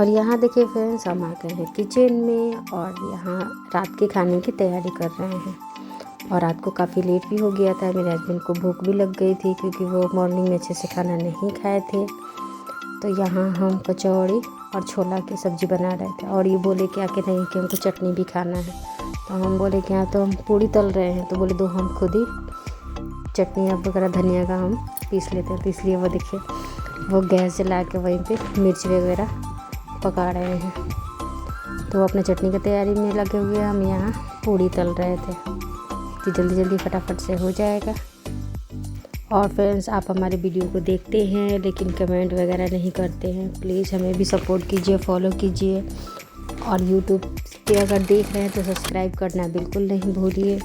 और यहाँ देखिए फ्रेंड्स, हम आ गए हैं किचन में और यहाँ रात के खाने की तैयारी कर रहे हैं। और रात को काफ़ी लेट भी हो गया था, मेरे हस्बैंड को भूख भी लग गई थी क्योंकि वो मॉर्निंग में अच्छे से खाना नहीं खाए थे। तो यहाँ हम कचौड़ी और छोला की सब्ज़ी बना रहे थे और ये बोले कि आके नहीं कि हमको चटनी भी खाना है। तो हम बोले कि यहाँ तो हम पूड़ी तल रहे हैं, तो बोले दो हम खुद ही चटनी वगैरह धनिया का हम पीस लेते हैं। तो इसलिए वो देखिए वो गैस जला के वहीं पे मिर्च वगैरह पका रहे हैं। तो वो अपने चटनी की तैयारी में लगे हुए, हम यहाँ पूड़ी तल रहे थे कि जल्दी जल्दी फटाफट से हो जाएगा। और फ्रेंड्स, आप हमारे वीडियो को देखते हैं लेकिन कमेंट वगैरह नहीं करते हैं, प्लीज़ हमें भी सपोर्ट कीजिए, फॉलो कीजिए। और यूट्यूब पे अगर देख रहे हैं तो सब्सक्राइब करना बिल्कुल नहीं भूलिए।